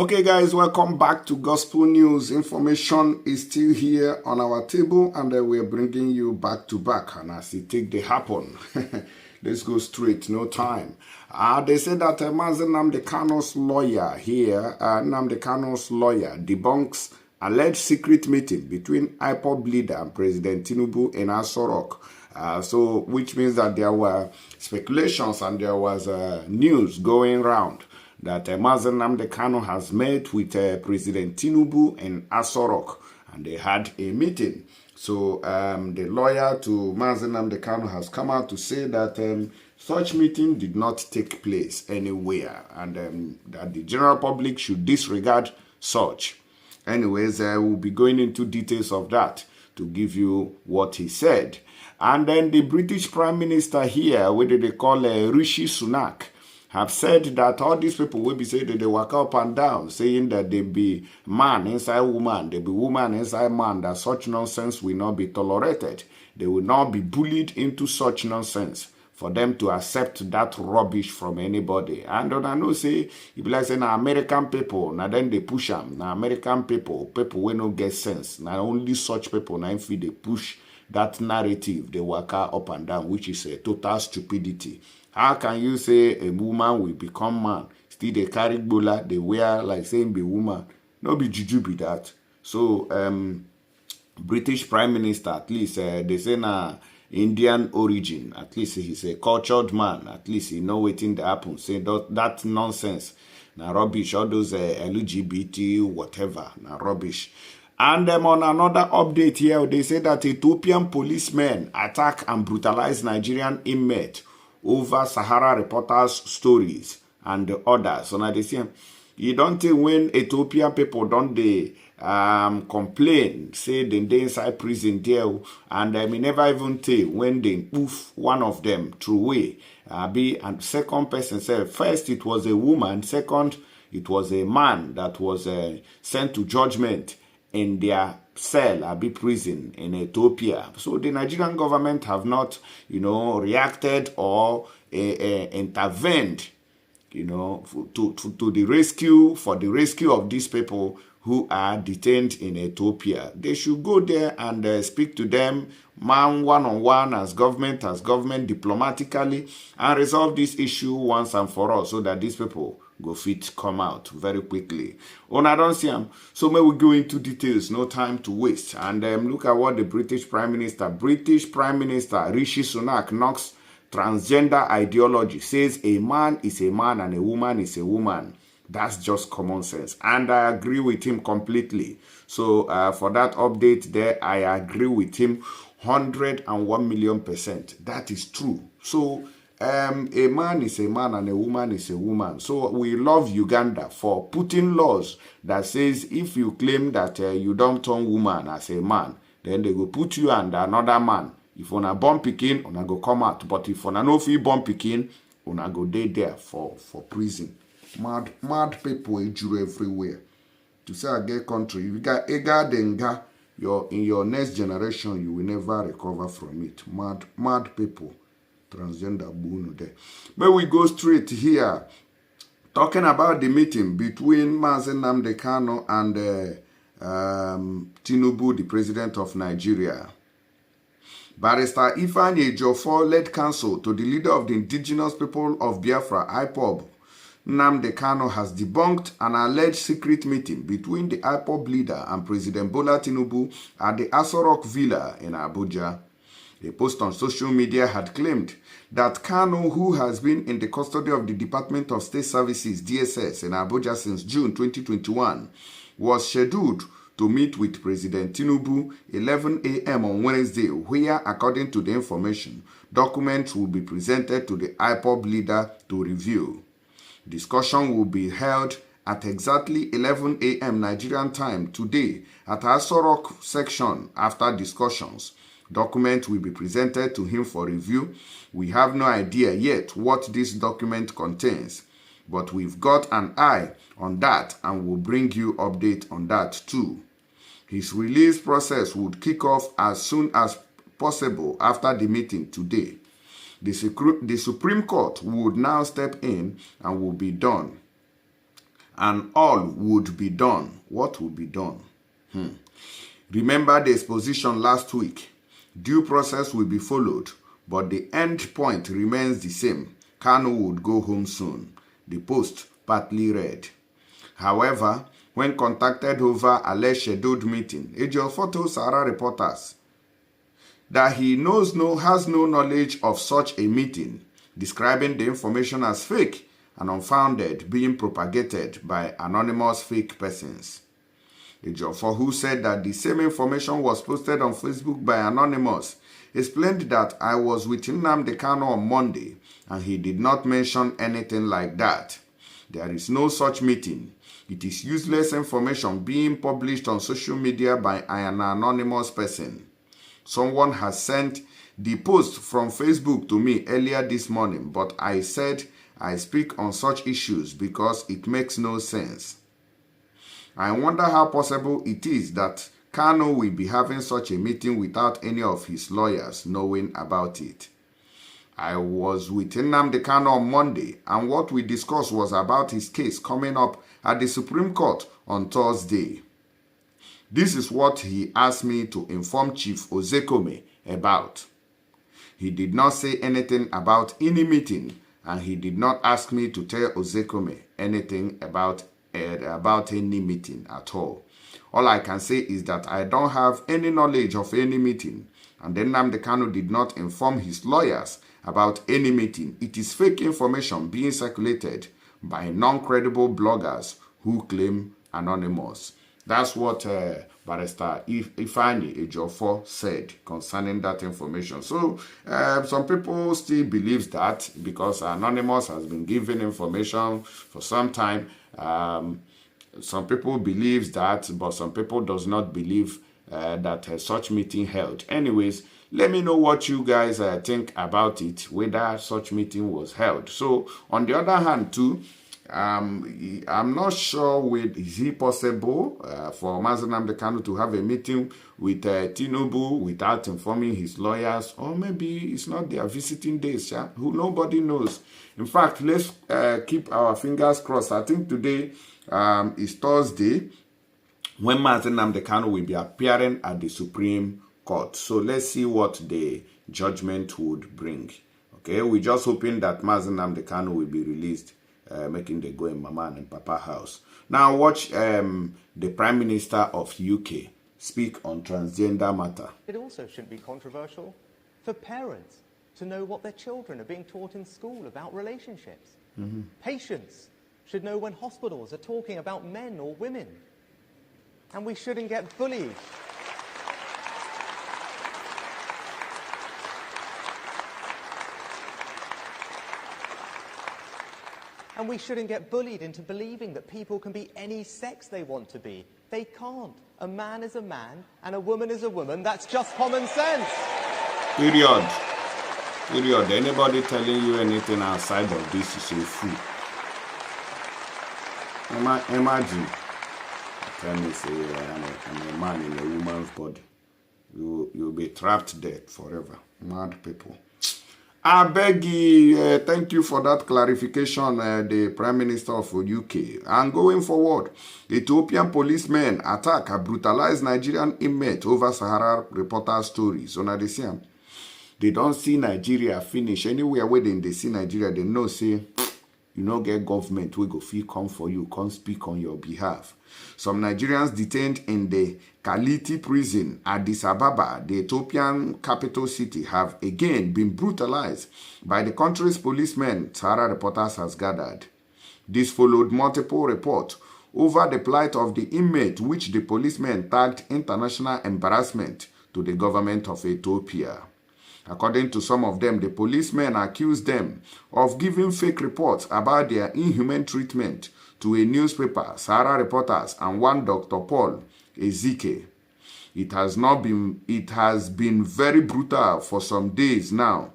Okay, guys, welcome back to Gospel News. Information is still here on our table, and we're bringing you back to back. And as it take the happen, let's go straight, no time. They said that Mazi Nnamdi Kanu's lawyer here, Nnamdi Kanu's lawyer, debunks alleged secret meeting between IPOB leader and President Tinubu in Aso Rock. So, which means that there were speculations and there was news going around that Mazi Nnamdi Kanu has met with President Tinubu in Aso Rock, and they had a meeting. So the lawyer to Mazi Nnamdi Kanu has come out to say that such meeting did not take place anywhere, and that the general public should disregard such. Anyways, we'll be going into details of that to give you what he said. And then the British Prime Minister here, what they call Rishi Sunak, have said that all these people will be saying that they walk up and down, saying that they be man inside woman, they be woman inside man, that such nonsense will not be tolerated. They will not be bullied into such nonsense for them to accept that rubbish from anybody. And I know say, if you like say, now American people, now then they push them. Now American people will not get sense. Now only such people, now if they push that narrative, they walk up and down, which is a total stupidity. How can you say a woman will become man? Still they carry bola, they wear like saying be woman. No be juju be that. So British Prime Minister, at least they say na Indian origin. At least he's a cultured man. At least he know waiting to happen. Say that nonsense. Na rubbish. All those LGBT whatever. Na rubbish. And on another update here, they say that Ethiopian policemen attack and brutalize Nigerian inmate over Sahara Reporters stories and the others. So now they say, you don't think when Ethiopian people don't they complain, say they inside prison there, and I never even tell when they poof one of them through way. And second person said, first it was a woman, second it was a man that was sent to judgment in their cell, prison in Ethiopia. So the Nigerian government have not, reacted or intervened, to the rescue, for the rescue of these people who are detained in Ethiopia. They should go there and speak to them, man, one-on-one, as government diplomatically, and resolve this issue once and for all, so that these people go fit come out very quickly. I don't see them. So may we go into details, no time to waste. And look at what the British Prime Minister Rishi Sunak knocks transgender ideology, says a man is a man and a woman is a woman. That's just common sense. And I agree with him completely. So for that update there, I agree with him 101,000,000%. That is true. So a man is a man and a woman is a woman. So we love Uganda for putting laws that says if you claim that you don't turn woman as a man, then they will put you under another man. If una born pikin, una go come out. But if una no fit born pikin, una go dey there for prison. Mad people ejuru everywhere. To say I get country, you got ega denga, in your next generation you will never recover from it. Mad people. Transgender bunu there. But we go straight here, talking about the meeting between Mazi Nnamdi Kanu and Tinubu, the president of Nigeria. Barrister Ejiofor led counsel to the leader of the indigenous people of Biafra, IPOB. Nnamdi Kanu has debunked an alleged secret meeting between the IPOB leader and President Bola Tinubu at the Aso Rock Villa in Abuja. A post on social media had claimed that Kanu, who has been in the custody of the Department of State Services, DSS, in Abuja since June 2021, was scheduled to meet with President Tinubu 11 a.m. on Wednesday, where, according to the information, documents will be presented to the IPOB leader to review. Discussion will be held at exactly 11 a.m. Nigerian time today at Aso Rock section. After discussions, document will be presented to him for review. We have no idea yet what this document contains, but we've got an eye on that and will bring you update on that too. His release process would kick off as soon as possible after the meeting today. The Supreme Court would now step in and will be done. and all would be done. What would be done? Remember the exposition last week. Due process will be followed, but the end point remains the same. Kanu would go home soon. The Post partly read. However, when contacted over alleged scheduled meeting, Ejiofor told Sahara reporters that he has no knowledge of such a meeting, describing the information as fake and unfounded, being propagated by anonymous fake persons. Ejiofor, who said that the same information was posted on Facebook by Anonymous, explained that I was with Nnamdi Kanu on Monday and he did not mention anything like that. There is no such meeting. It is useless information being published on social media by an anonymous person. Someone has sent the post from Facebook to me earlier this morning, but I said I speak on such issues because it makes no sense. I wonder how possible it is that Kanu will be having such a meeting without any of his lawyers knowing about it. I was with Nnamdi Kanu on Monday, and what we discussed was about his case coming up at the Supreme Court on Thursday. This is what he asked me to inform Chief Ozekome about. He did not say anything about any meeting, and he did not ask me to tell Ozekome anything about any meeting at all. All I can say is that I don't have any knowledge of any meeting, and then Nnamdi Kanu did not inform his lawyers about any meeting. It is fake information being circulated by non-credible bloggers who claim anonymous. That's what Barrister Ifeanyi Ejiofor said concerning that information. So some people still believe that because Anonymous has been given information for some time. Some people believe that, but some people does not believe that such meeting held. Anyways, let me know what you guys think about it, whether such meeting was held. So on the other hand too, I'm not sure is it possible for Mazi Nnamdi Kanu to have a meeting with Tinubu without informing his lawyers, or maybe it's not their visiting days. Yeah? Nobody knows. In fact, let's keep our fingers crossed. I think today is Thursday when Mazi Nnamdi Kanu will be appearing at the Supreme Court. So let's see what the judgment would bring. Okay, we're just hoping that Mazi Nnamdi Kanu will be released, making the go in Mama and Papa house. Now watch the Prime Minister of UK speak on transgender matter. It also shouldn't be controversial for parents to know what their children are being taught in school about relationships. Patients should know when hospitals are talking about men or women. And we shouldn't get bullied. And we shouldn't get bullied into believing that people can be any sex they want to be. They can't. A man is a man and a woman is a woman. That's just common sense. Period. Period. Anybody telling you anything outside of this is a fool. Imagine. Tell me, say, I'm a man in a woman's body. You'll be trapped there forever. Mad people. I beg you, thank you for that clarification, the Prime Minister of UK. And going forward, Ethiopian policemen attack a brutalized Nigerian inmate over Sahara reporter stories. So now they don't see Nigeria finish. Anywhere where they see Nigeria, they know, say, you know, get government, we go feel come for you, come speak on your behalf. Some Nigerians detained in the Kaliti prison, Addis Ababa, the Ethiopian capital city, have again been brutalized by the country's policemen, Sahara reporters has gathered. This followed multiple reports over the plight of the inmate, which the policemen tagged international embarrassment to the government of Ethiopia. According to some of them, the policemen accused them of giving fake reports about their inhumane treatment to a newspaper, Sahara reporters, and one Dr. Paul Ezike. It has been very brutal for some days now.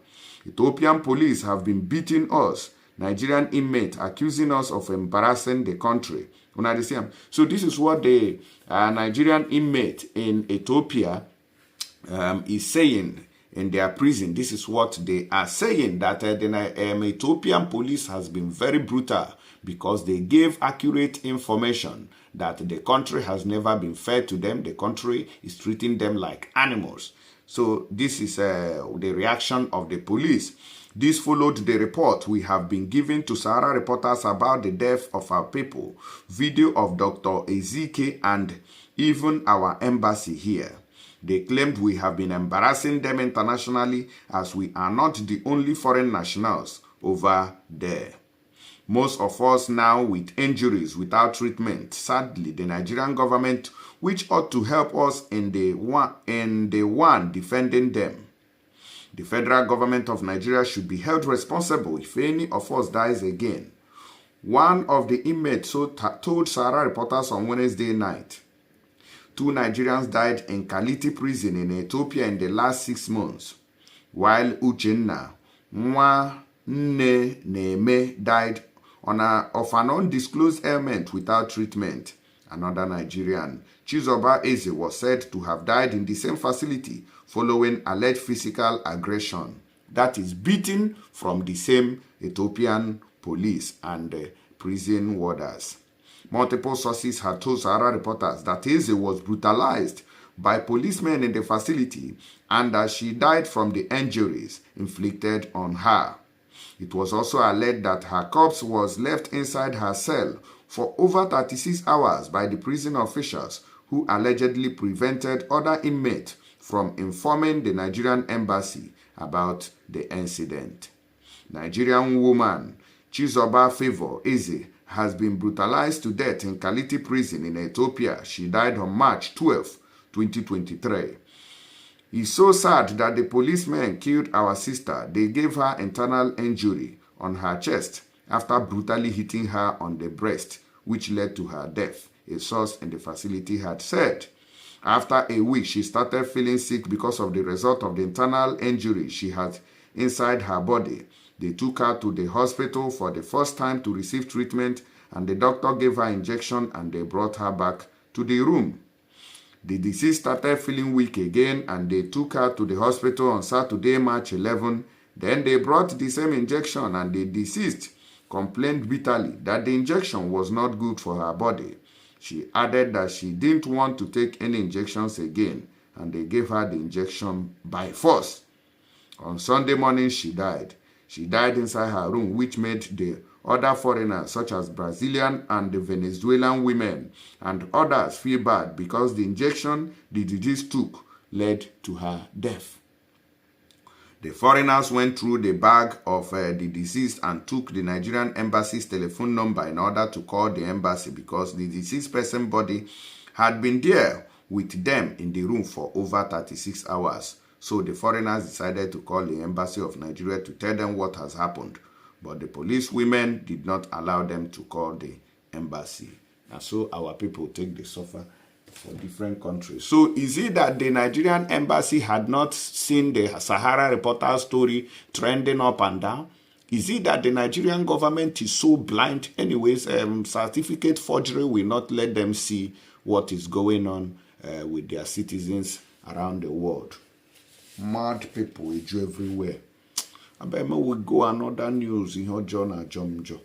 Ethiopian police have been beating us, Nigerian inmates, accusing us of embarrassing the country. So this is what the Nigerian inmate in Ethiopia is saying in their prison. This is what they are saying, that the Ethiopian police has been very brutal because they gave accurate information that the country has never been fair to them. The country is treating them like animals. So this is the reaction of the police. This followed the report we have been giving to Sahara reporters about the death of our people, video of Dr. Ezike, and even our embassy here. They claimed we have been embarrassing them internationally as we are not the only foreign nationals over there. Most of us now with injuries without treatment. Sadly, the Nigerian government, which ought to help us in the one defending them. The federal government of Nigeria should be held responsible if any of us dies again. One of the inmates told Sahara reporters on Wednesday night, 2 Nigerians died in Kaliti prison in Ethiopia in the last 6 months, while Uchenna Neme died of an undisclosed ailment without treatment. Another Nigerian, Chizoba Eze, was said to have died in the same facility following alleged physical aggression. That is beating from the same Ethiopian police and prison warders. Multiple sources had told Sahara reporters that Eze was brutalized by policemen in the facility and that she died from the injuries inflicted on her. It was also alleged that her corpse was left inside her cell for over 36 hours by the prison officials who allegedly prevented other inmates from informing the Nigerian embassy about the incident. Nigerian woman Chizoba Favor Eze has been brutalized to death in Kaliti prison in Ethiopia. She died on March 12, 2023. It's so sad that the policemen killed our sister. They gave her internal injury on her chest after brutally hitting her on the breast, which led to her death, a source in the facility had said. After a week, she started feeling sick because of the result of the internal injury she had inside her body. They took her to the hospital for the first time to receive treatment, and the doctor gave her injection and they brought her back to the room. The deceased started feeling weak again and they took her to the hospital on Saturday, March 11. Then they brought the same injection and the deceased complained bitterly that the injection was not good for her body. She added that she didn't want to take any injections again and they gave her the injection by force. On Sunday morning, she died. She died inside her room, which made the other foreigners, such as Brazilian and the Venezuelan women and others, feel bad because the injection the disease took led to her death. The foreigners went through the bag of the deceased and took the Nigerian embassy's telephone number in order to call the embassy because the deceased person's body had been there with them in the room for over 36 hours. So the foreigners decided to call the embassy of Nigeria to tell them what has happened. But the police women did not allow them to call the embassy. And so our people take the suffer for different countries. So is it that the Nigerian embassy had not seen the Sahara reporter story trending up and down? Is it that the Nigerian government is so blind? Anyways, certificate forgery will not let them see what is going on with their citizens around the world. Mad people everywhere. I bet we go another news in her journal, Jomjo.